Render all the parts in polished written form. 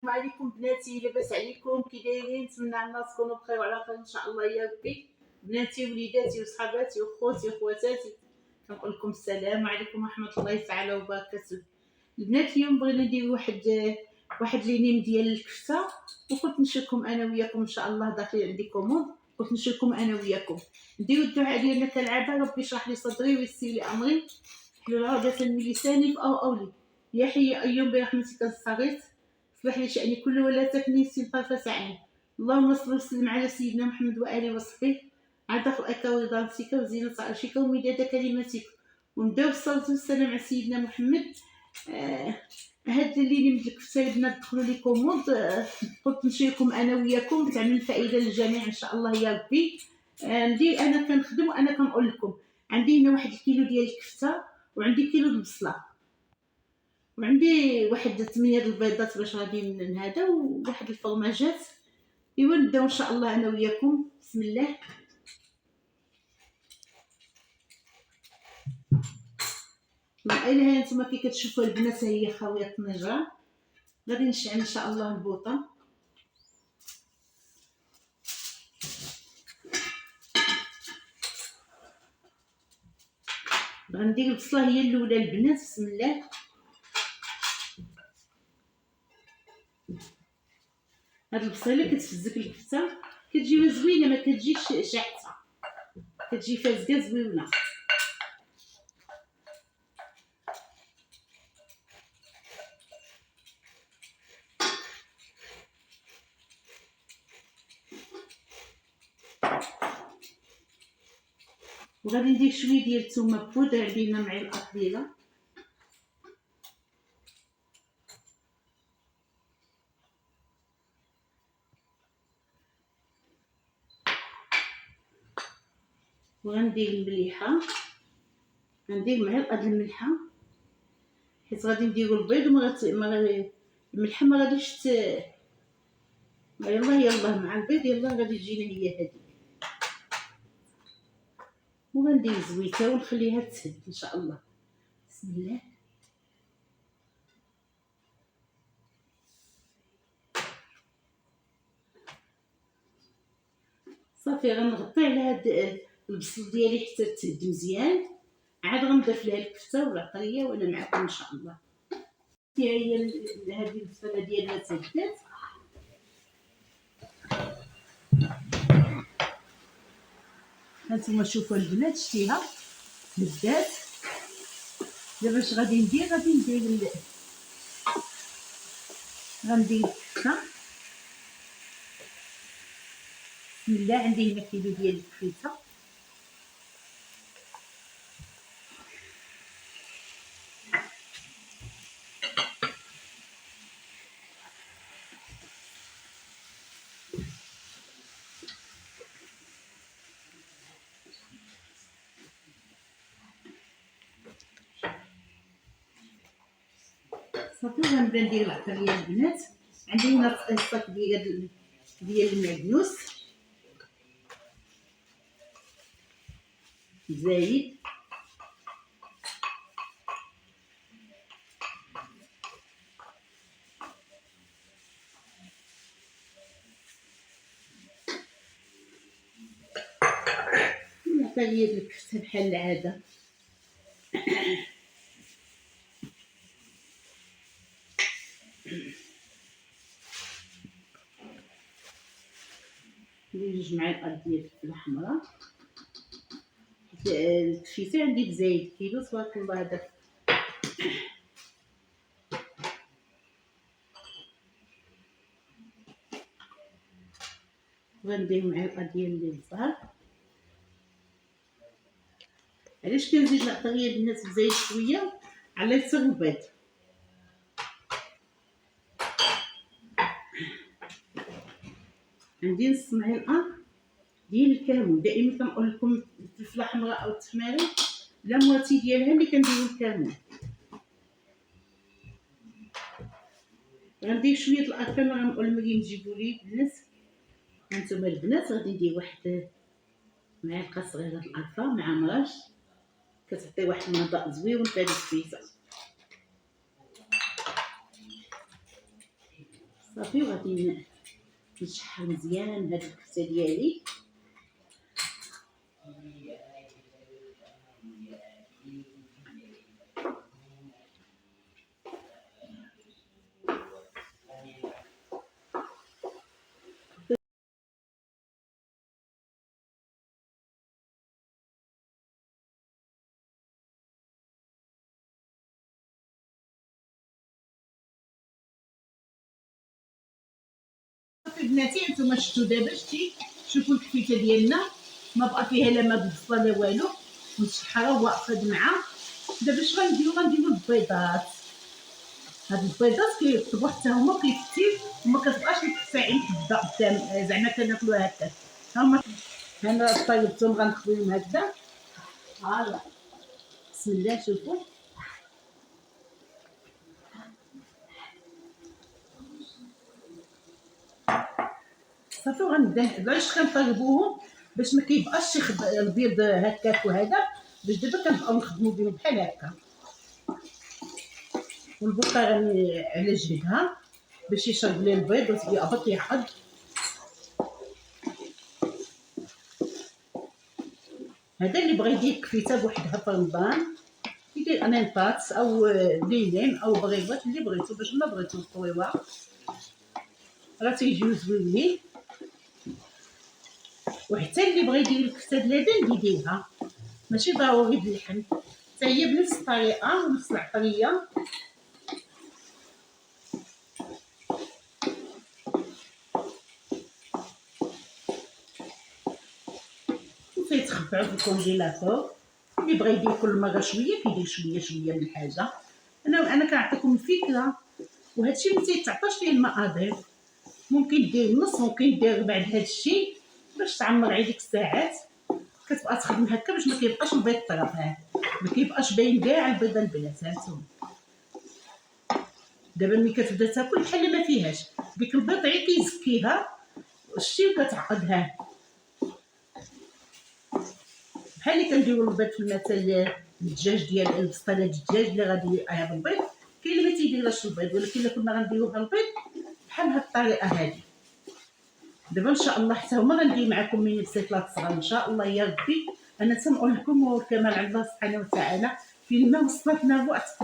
عليكم بناتي، لاباس عليكم؟ كي دايرين؟ نتمنى عنا تكونوا بخير وعلى خير ان شاء الله يا ربي. بناتي وليداتي وصحاباتي وخوتي وخواتاتي، كنقول لكم السلام عليكم ورحمه الله تعالى وبركاته. البنات اليوم بغينا ندير واحد لينيم ديال الكفته، وقلت نشارككم انا وياكم ان شاء الله. داخل عندي كوموند، قلت نشارككم انا وياكم. نديروا الدعاء ديالنا كالعاده: ربي اشرح لي صدري ويسر لي امري واحلل عقدة من لساني أولي. يا حي يا أيوم برحمتك استغيث، اصلح لي شأني كله ولا تكني في طرفة عين. اللهم صل وسلم على سيدنا محمد وآله وصحبه عدد خلقك ورضا نفسك وزينة عرشك ومداد كلماتك. ونبداو بالصلاة والسلام على سيدنا محمد. هاد الليل من الكفته البنات دخلوا لي كوموند، قلت نشارككم انا وياكم بتعمل فائده للجميع ان شاء الله يا ربي. ندير انا كنخدم وانا كنقول لكم. عندي هنا 1 كيلو ديال الكفته، وعندي كيلو د البصله، وعندي واحد 8 د البيضات باش غادي من هذا، وواحد الفرماجات. ايوا نبداو ان شاء الله انا وياكم. بسم الله. الا هي نتوما كي كتشوفوا البنات، هي خاويه الطنجره. غادي نشعل ان شاء الله البوطه. غندير البصله هي الاولى البنات. بسم الله. هاد البصيله كتفزك الكفته، كتجي زوينه، ما كتجيش شاعته، كتجي فازكه زوينه. وغادي ندير شويه ديال الثومه بودر، عندنا معلقه قليله. وغندير المليحه، غندير معلقه د الملحه، حيت غادي نديرو البيض الملحه ما غاديش يلاه مع البيض يلاه غادي تجينا هي هذه. وغندير زويته ونخليها تسد ان شاء الله. بسم الله. صافي غنغطي على هاد البصل ديالي حتى تهد مزيان، عاد غنضيف لها الكفته والعطريه وانا معكم ان شاء الله. هي هذه البصله ديالنا تهدات. هانتوما شوفوا البنات، شتيها هدات. دابا اش غادي ندير؟ غندير الكفته. بسم الله. عندي هنا كيلو ديال الكفته. صافي غنبدا ندير العطريه البنات. عندي هنا الصاك ديال المعدنوس زايد، العطريه ديال الكفته بحال العاده. ندير 2 معالق ديال الفلفله حمراء. الكفته عندي بزايد كيلو تبارك الله. هذا غندير معلقه ديال الزهر. علاش كنزيد العطريه البنات بزايد شويه؟ على حسب البيض. عندي نص معلقه ديال الكمون. دائما كنقول لكم الفلفله حمراء او التحميره لا مواتي ديالها اللي كنديروا الكمون. غندير شويه الاركان، غنقول لهم نجيبوا لي البنات. هانتوما البنات غادي ندير واحد معلقه صغيره د القرفه مع مراش، كتعطي واحد المذاق زويون في هذه الكفته. صافي وغادي نشحر مزيان هاد الكفته ديالي. صافي بناتي نتوما شفتوا دابا شوفوا الكفته ديالنا ما بقى فيها لا ما بالبصله لا والو، مشحره واخد معاه. دابا اش غنديرو البيضات. هاد البيضات كيطيبوا حتى هما كيفتيو وما كتبقاش الكفته عين تبدا قدام زعما كناكلوها هكا. هما انا طيبتهم غنخويهم هكذا. هالا بسم الله شوفوا صافي. وغنبدا علاش كنطيبوهم باش ما كيبقاش البيض هكاك وهذا، باش دابا كنبقاو نخدمو بهم بحال هكا. والبوطه على جهدها باش يشرب ليه البيض ويهبط يحض. هذا اللي بغى يدير كفيته بوحدها في رمضان يدير انينطات او ليلين او بغيضات اللي بغيتو، باش ما بغيتو طويوه راه تيجيو زوينين. وحتى اللي بغى يدير الكفته بلبن يديرها، ماشي ضروري باللحم، حتى هي بنفس الطريقه ونفس العطريه. وتيتخبعوا في الكونجيلاتور. اللي بغى يدير كل مره شويه كيدير شويه من الحاجه. انا كنعطيكم الفكره، وهادشي ما تيتعطاش فيه المقادير. ممكن دير نص، ممكن دير بعد هادشي باش تعمر عليك الساعات. كتبقى تخدم هكا باش ما كيبقاش البيض طرف، ما كيبقاش باين كاع البيضه البنات. هانتوما دابا ملي كتبدا تاكل بحال ما فيهاش ديك البيض غير كيزكيها شتي وكتعقدها. بحال اللي كنديروا البيض في المثل الدجاج ديال البسطه الدجاج اللي غادي يعيط البيض، كاين اللي ما تيديرش البيض، ولكن الا كنا غنديروها البيض بحال هاد الطريقه هادي. دابا ان شاء الله حتى هما غندير معكم من السيفلات الصغار ان شاء الله يا ربي. انا تنقول لكم والكمال عند الله سبحانه وتعالى فين ما وصلتنا هو حتى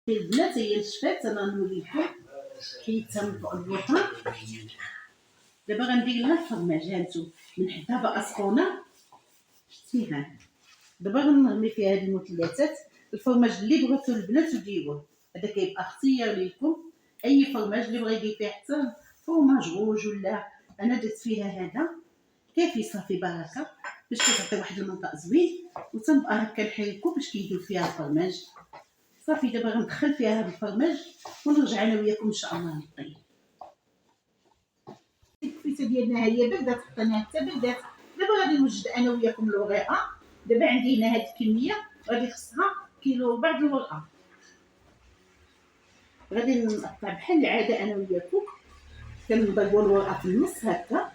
البنات. هي شفات انا نوريكم حيدتها من فوق البوطه. دابا غندير لها الفرماج. هانتو من حدها باقا سخونه شتيها. دابا غنرمي فيها هاد المثلثات. الفرماج اللي بغاتو البنات وديروه، هذا كيبقى اختيار ليكم. اي فرماج اللي بغا يدير فيه حتى فرماج روج ولا. انا درت فيها هذا كافي صافي بركه باش كتعطي واحد المنطق زوين. وتنبقى هكا نحركو باش كيدير فيها الفرماج. صافي دابا غندخل فيها هاد الفرماج ونرجع انا وياكم ان شاء الله نطيب. الكفته ديالنا هي بردات، حطيناها حتى بردات. دابا غادي نوجد انا وياكم الورقه. دابا عندي هنا هاد الكميه غادي خصها كيلو وربع د الورقه. غادي نقطع بحال العاده انا وياكم، كنضربوا الورقه في النص هكا.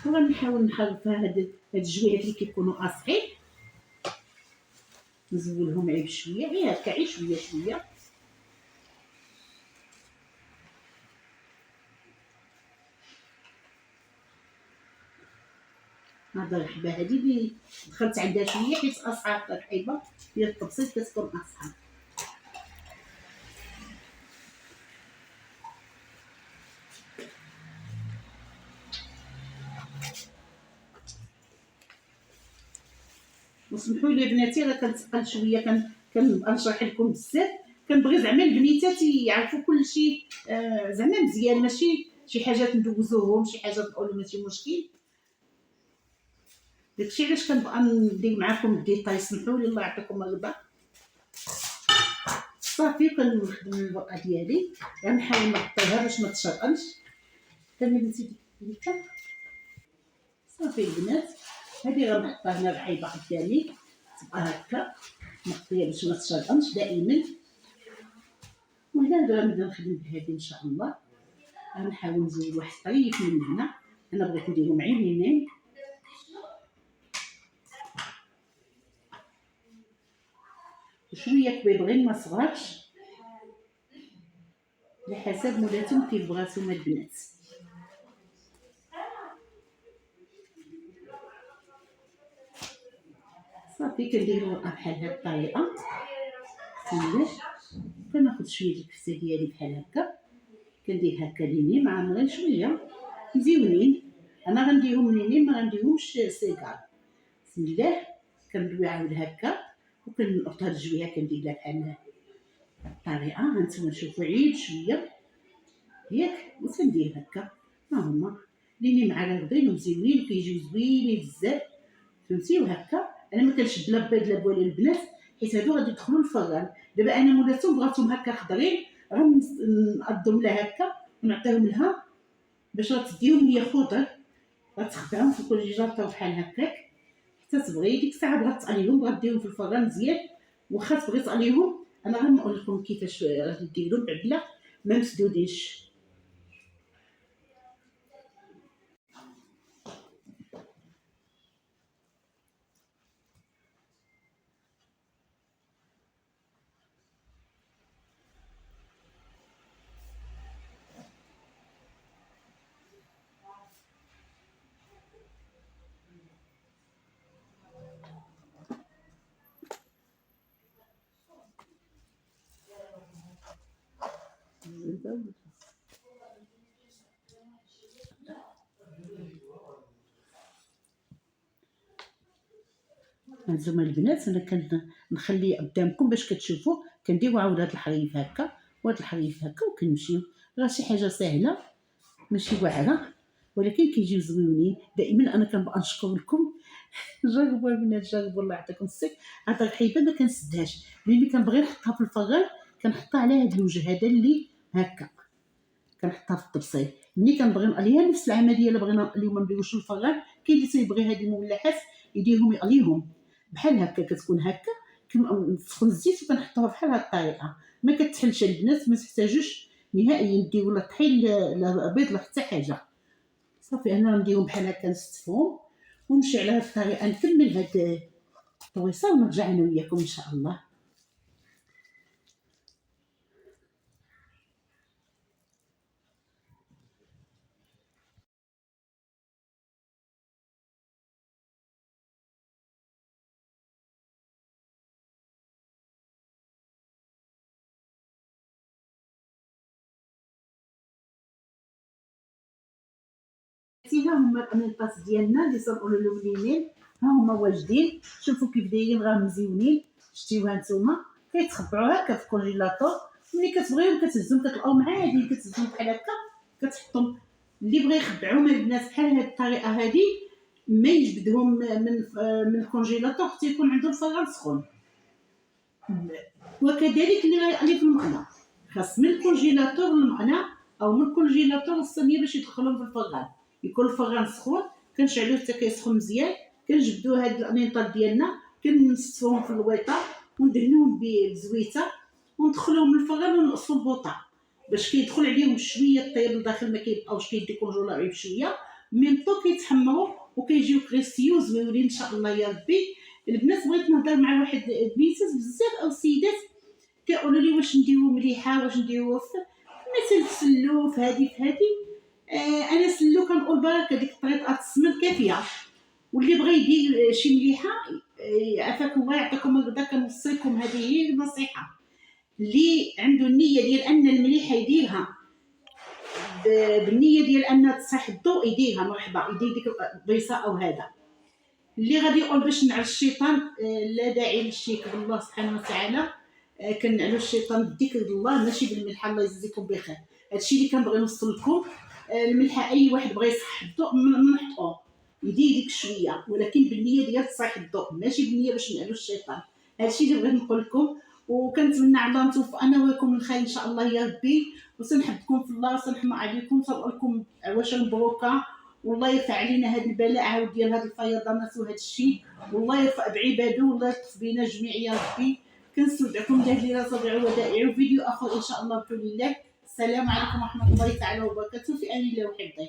وغنحاول نخلطها هاد الجويهات اللي كيكونوا قاصحين، نزولهم غير بشويه غير هكا غير شويه. هاد الحبه هادي اللي دخلت عندها شويه حيت اصعب الحبه ديال الطبسيل كتكون اصعب. وسمحوا لي بناتي راه كنتقل شويه، كنبقى نشرح لكم بزاف، كنبغي زعما البنيتات يعرفوا كلشي زعما مزيان، ماشي شي حاجات ندوزوهم، شي حاجات نقولوا ماشي مشكل. داكشي علاش كنبقى ندير معاكم الديتاي. سمحوا لي الله يعطيكم الرضا. صافي كنخدم الورقه ديالي، غنحاول نغطيها باش ما تشرقنش. كنمزيد هكا صافي البنات. هذه غنحطها هنا بعيبه قدامي تبقى هكا مغطيه باش ما تشرقنش دائما. وهنا غنبدا نخدم بهذه ان شاء الله. غنحاول نزيد واحد طريف من هنا. انا بغيت نديرهم عينين شويه كبير غير ما صغارش، على حسب مولاتهم كيف بغاتو البنات. صافي كندير الورقه بحال هاد الطريقه. كناخذ شويه ديال الكفته ديالي بحال هكا، كندير هكا ليني مع غير شويه مزيونين. انا غنديرهم ليني ما غنديرهمش سيكار. بسم الله. كندوي عاود هكا وكنقط هاد الجويه كندير لها بحال هاد الطريقه. هانتوما شوفوا عيد شويه ياك وكندير هكا. ها هما ليني مع الرضين ومزيونين وكيجيو زوينين بزاف، فهمتي. وهكا انا ما كنشد لا بيض لا بوالو البنات، حيت هادو غادي يدخلوا الفران. دابا انا مولاتهم بغاتهم هكا خضرين، غنقدهم لها هكا ونعطيهم لها باش غتديهم هي خضر. غتخدعهم في الكونجيلاتور بحال هكاك حتى تبغي. ديك الساعه بغات تقليهم غديهم في الفران مزيان. واخا تبغي تقليهم انا غنقول لكم كيفاش غادي ديرهم بعدا ما مسدودينش. هانتوما البنات انا كنخلي قدامكم باش كتشوفوا. كنديروا عاود هاد الحريف هكا وهاد الحريف هكا وكنمشيو. راه شي حاجه سهله ماشي واعره ولكن كيجيو زوينين. دائما انا كنبقى نشكر لكم. جربوا البنات جربوا الله يعطيكم الصحه. هاد الحيبه ما كنسدهاش، ملي كنبغي نحطها في الفران كنحطها على هاد الوجه هذا اللي هكا، كنحطها في الطبسيل. ملي كنبغي نقليها نفس العمليه اللي بغينا نقليو ما نديروش الفران. كاين اللي تيبغي هاد المملحات يديرهم يقليهم بحال هكا، كتكون هكا كنسخن الزيت وكنحطوها بحال هاد الطريقه. ما كتحلش البنات، ما تحتاجوش نهائيا ديروا لا طحين لا بيض لا حتى حاجه. صافي انا نديرهم بحال هكا نستفهم ونمشي على هاد الطريقه نكمل هاد الطويصه ونرجع انا وياكم ان شاء الله. ها هما القميطات ديالنا اللي تنقولوا لهم لينين. ها هما واجدين. شوفوا كيف دايرين راه مزيونين. شتيوها نتوما كيتخبعوا هكا في الكونجيلاتور. ملي كتبغيهم كتهزهم كتلقاهم عادي كتهزهم بحال هكا كتحطهم. اللي بغى يخبعهم البنات بحال هاد الطريقه هادي ما يجبدهم من الكونجيلاتور حتى يكون عنده الفران سخون. وكذلك اللي غيقلي في المقله خاص من الكونجيلاتور للمقله او من الكونجيلاتور للصينيه باش يدخلهم في الفران. يكون الفران سخون كنشعلوه حتى كيسخن مزيان. كنجبدوا هاد القنيطات ديالنا كنستفوهم في الويطه وندهنوهم بالزويته وندخلوهم للفران ونقصوا البوطه باش كيدخل عليهم شويه الطيب لداخل ما كيبقاوش كيديكونجولاو بشويه. ميم طو كيتحمروا وكيجيو كريستيو زوينين ان شاء الله يا ربي. البنات بغيت نهضر مع واحد البنيتات بزاف او السيدات كيقولوا لي واش نديرو مليحه واش نديرو مثلا السلو في هذه انا سلو كنقول بركه ديك الطريقه السمن كافيه. واللي بغى يدير شي مليحه عافاكم الله يعطيكم الرضا كنوصيكم. هذه هي النصيحه. اللي عنده النيه ديال ان المليحه يديرها بالنيه ديال انها تصح الضوء يديرها مرحبا يدير ديك البيصه او هذا. اللي غادي يقول باش نعس الشيطان لا داعي للشرك بالله سبحانه وتعالى. كنعلو الشيطان بالذكر الله ماشي بالملحه. الله يجزيكم بخير. هادشي اللي كنبغي نوصل لكم. الملحه اي واحد بغى يصح الضوء نحطوه يدير ديك شويه، ولكن بالنيه ديال تصحيح الضوء ماشي بالنيه باش نعلو الشيطان. هادشي اللي بغيت نقول لكم، وكنتمنى على الله نتوفقنا وياكم الخير ان شاء الله يا ربي. وسنحبكم في الله وسنحمى عليكم، سنقول لكم عواش مبروكه، والله يرفع علينا هذا البلاء عاود ديال هاد الفيضانات وهذا الشيء، والله يرفع بعباده، والله يلطف بينا جميع يا ربي. كنستودعكم جزيلا صديعي ودائعي، وفيديو اخر ان شاء الله بحول الله. السلام عليكم ورحمه الله تعالى وبركاته، في امان الله وحفظه.